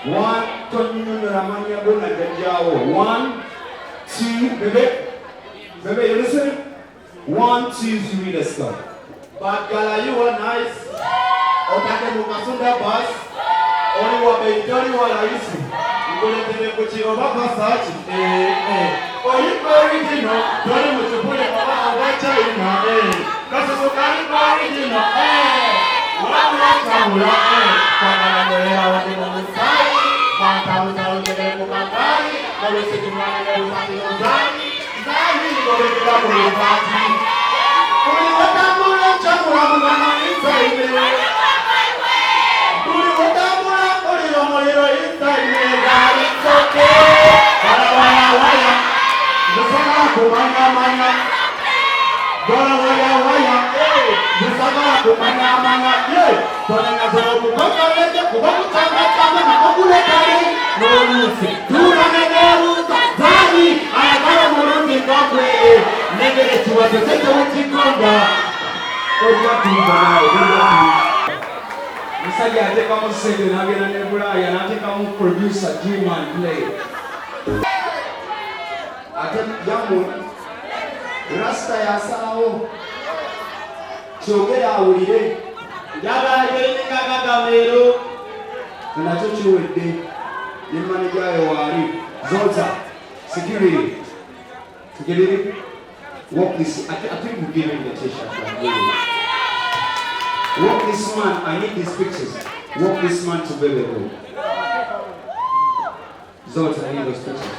One, Tonino Ramania Bona Gajiao. 1, 2, Bebe. Bebe, you listen? 1, 2, 3, let's go. But Gala, you are nice. Otake Mukasunda bus. Only what they tell you what I used to. You go to the Kuchino Baka Sachi. Oh, you original. Don't you put it on that China. That's a original. One more time. I think I'm singing, I get an Ebraya, and I think I'm going to produce a G-Man play. I think young Rasta Yasao. So get out with it. Yaga, and I told you with the manager, Zolta, security. Security, walk this. I think we give him the t-shirt. Walk this man, I need these pictures. Walk this man to Bebe Cool. Zolta, I need those pictures.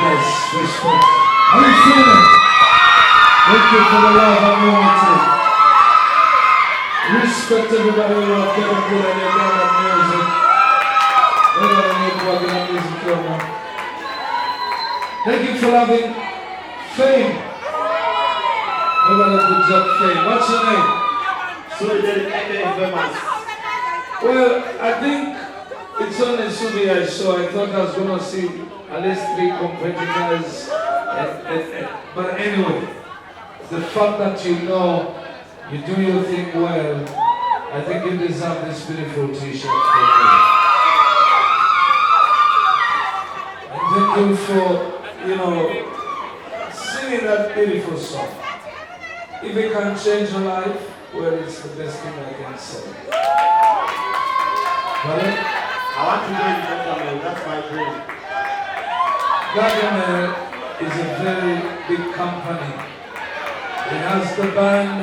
Yes, respect. How you feeling? Thank you for the love and loyalty. Respect everybody who have Bebe Cool and their love and music. We're gonna make working music program. Thank you for loving Fame. Everybody good job, Fame. What's your name? Well, I think it's only Subi I saw. I thought I was gonna see at least 3 competitors, but anyway, the fact that you know you do your thing well, I think you deserve this beautiful t-shirt for me. And thank you for, singing that beautiful song. If it can change your life, well, it's the best thing I can say. Pardon? I want to know you, that's my dream. Gargamel is a very big company. It has the band,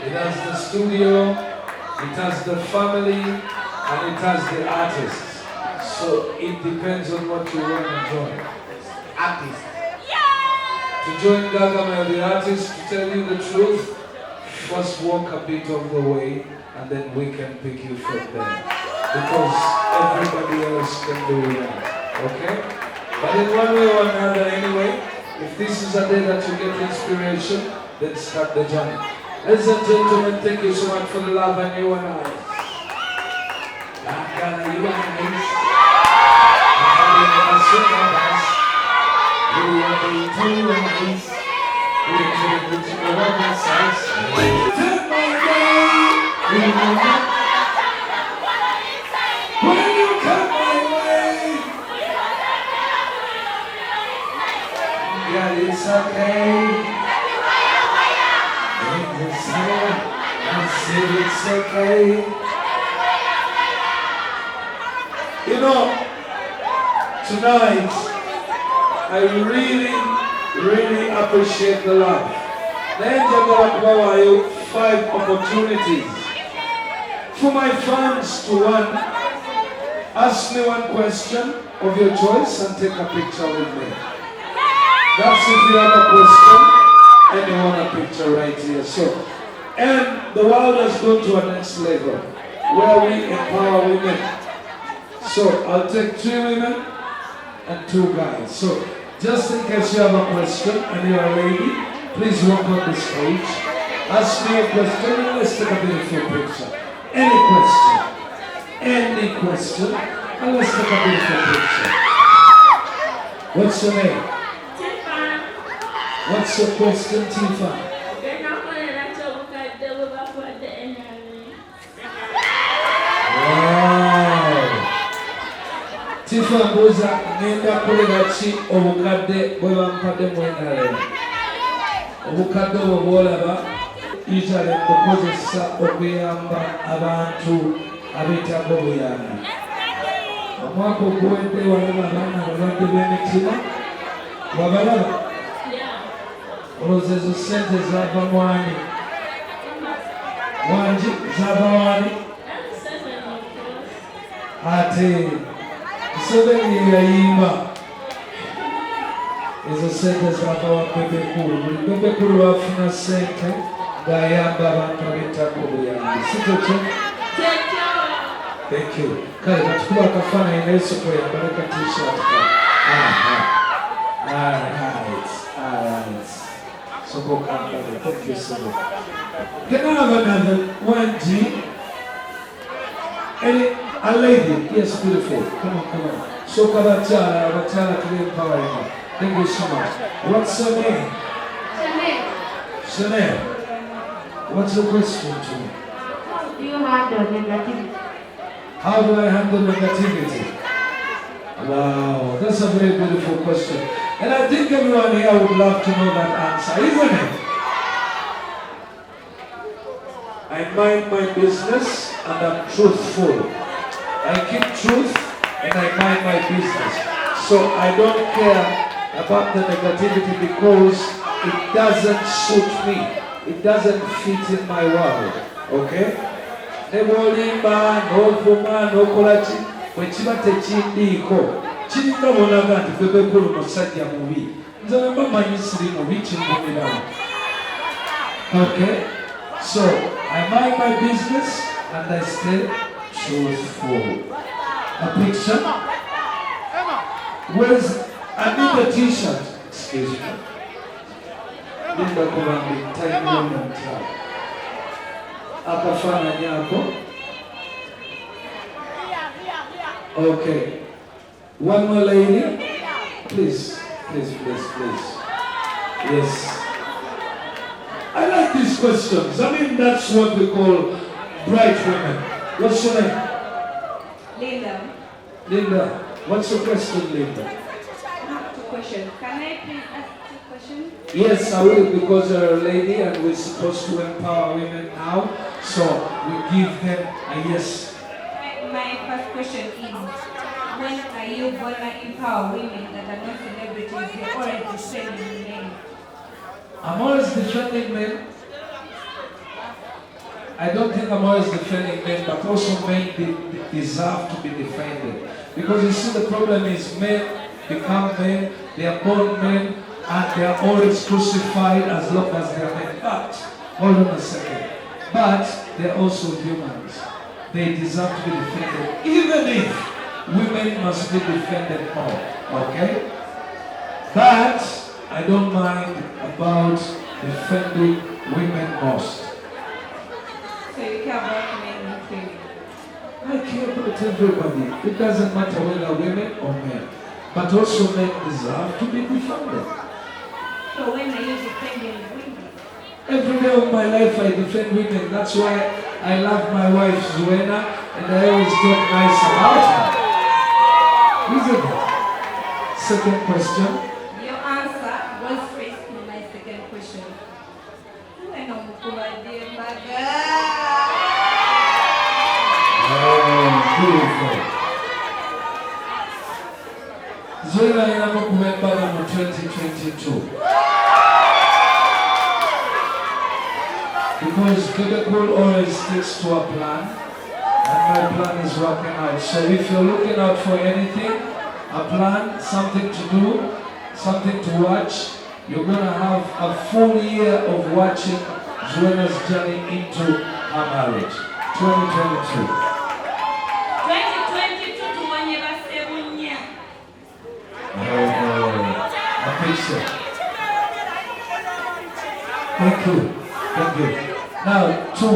it has the studio, it has the family, and it has the artists. So it depends on what you want to join. Artists. To join Gargamel, the artist, to tell you the truth, first walk a bit of the way, and then we can pick you from there. Because everybody else can do that. Okay? But in one way or another anyway, if this is a day that you get inspiration, then start the journey. Ladies and gentlemen, thank you so much for the love and you and I. Yeah, it's okay. I said it's okay. Tonight, I really appreciate the love. Then I'm going to provide you 5 opportunities for my fans to ask me one question of your choice and take a picture with me. That's if you have a question and you want a picture right here. So, and the world has gone to a next level where we empower women. So I'll take 3 women and 2 guys. So just in case you have a question and you are ready, please walk on the stage. Ask me a question and let's take a beautiful picture. Any question, and let's take a beautiful picture. What's your name? What's your question, Tifa? Wow. Tifa mbuuza ngenda kolera ki obukadde bwe bampadde mwenalera. Obukadde obwo bw'olaba usually bukozesa okuyamba abantu abeetaaga obuyambi. Omwaka oguwedde waliwo abaana abalwadde b'emitima wabalaba? Olowooza ezo ssente zaava mwani? Wangi zaava wani? Ate Museveni yayimba ezo ssente zaava wa Bebe Cool. Buli Bebe Cool lwafuna ssente ng'ayamba abantu abeetaaga obuyambi. Si kyokyo? Thank you. Kale katukuba akafaananyi naye soko yambale ka t-shirt ka. Alright. Soko kambale. Thank you so much. Can I have another one, G? A lady, yes, beautiful. Come on. So Kabatala to be empowering. Thank you so much. What's her name? Chanel. What's the question to me? Do you handle negativity? How do I handle negativity? Wow, that's a very beautiful question. And I think everyone here would love to know that answer, isn't it? I mind my business and I'm truthful. I keep truth and I mind my business. So I don't care about the negativity because it doesn't suit me. It doesn't fit in my world. Okay? Oluyimba, n'ovuma, n'okolaki, bwe kiba tekindiiko. Kiringa bonaga nti Bebe Cool musajja mubi. Nze bwe mba manyi siri mubi kinnumiramu. Okay? So, I mind my business and I stay truthful. A picture? I need a t-shirt. Excuse me. Linda Kubambi, tiny woman try. Akafaananyi ako. Okay. One more lady. Please. Yes. I like these questions. I mean, that's what we call bright women. What's your name? Linda. What's your question, Linda? I have two questions. Can I please ask two questions? Yes, I will, because you're a lady and we're supposed to empower women now. So we give them a yes. My first question is, when are you going to empower women that are not celebrities? They're already defending men. I'm always defending men. I don't think I'm always defending men, but also men deserve to be defended. Because you see, the problem is men become men, they are born men, and they are always crucified as long as they are men. But, hold on a second, but they're also humans. They deserve to be defended, even if women must be defended more, okay? But I don't mind about defending women most. So you care about men and women? I care about everybody. It doesn't matter whether women or men. But also men deserve to be defended. So when are you defending women? Every day of my life I defend women. That's why I love my wife Zuena and I always talk nice about her. Isn't it? Second question. Your answer goes straight to my second question. Beautiful. Zuena inama kumembala mu 2022. Because Bebe Cool always sticks to a plan, and my plan is working out. So if you're looking out for anything, a plan, something to do, something to watch, you're going to have a full year of watching Zuena's journey into her marriage. 2022. 2022 tumanyeba sebunya. A picture. Thank you. Now, two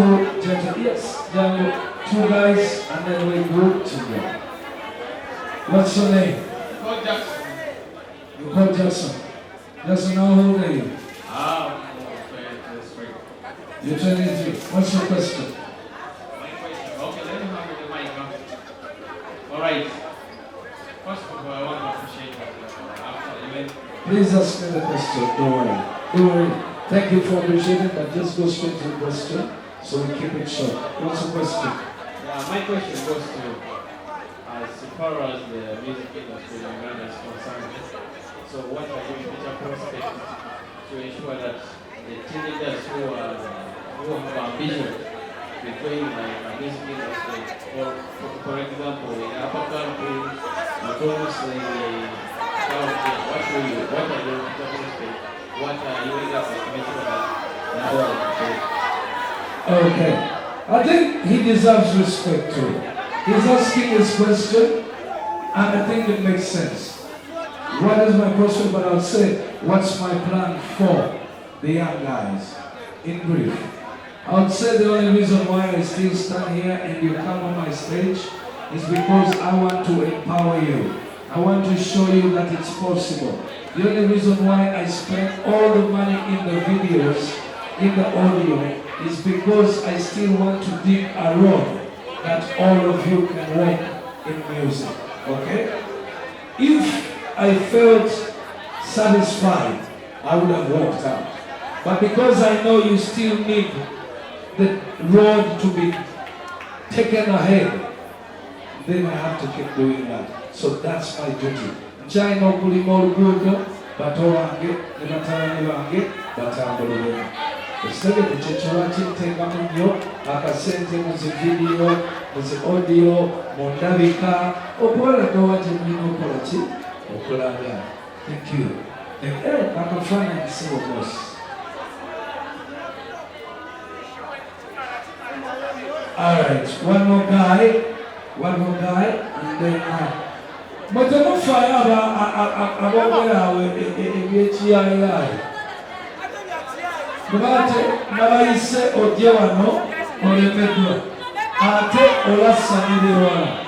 guys, and then we group together. What's your name? Jackson. You call Jackson. Jackson, how old are you? You're 23. What's your question? My question. Okay, let me have the mic now. All right. First of all, I want to appreciate after the event. Please ask me the question. Don't worry. Don't worry. Thank you for appreciating, but just go straight to the question so we keep it short. What's the question? My question goes to, as far as the music industry in Uganda is concerned, so what are your future prospects to ensure that the teenagers who have ambition with going like a music industry, for example, in upper country, almost like what are your future prospects? What are you able to make sure that Okay. I think he deserves respect too. He's asking his question, and I think it makes sense. What is my question? But I'll say, what's my plan for the young guys? In brief, I would say the only reason why I still stand here and you come on my stage is because I want to empower you. I want to show you that it's possible. The only reason why I spend all the money in the videos, in the audio, is because I still want to dig a road that all of you can walk in music. Okay? If I felt satisfied, I would have walked out. But because I know you still need the road to be taken ahead, then I have to keep doing that. So that's my duty. China kulima oluguudo bato wange ne batabani bange batambuliremu. Ekitegezo kye kiba kinteekamu nnyo akasente mu zi vidiyo, mu zi audio, mu ndabika, okubalagawa gye mulina okukola ki? Okulaga. Thank you. Akafaananyi si bobosi. Alright, one more guy, and then mutemufaayo aboogera awo ebyekiyayayi. Kubate nabayise ojje wano olemeddwa ate olasanirwa.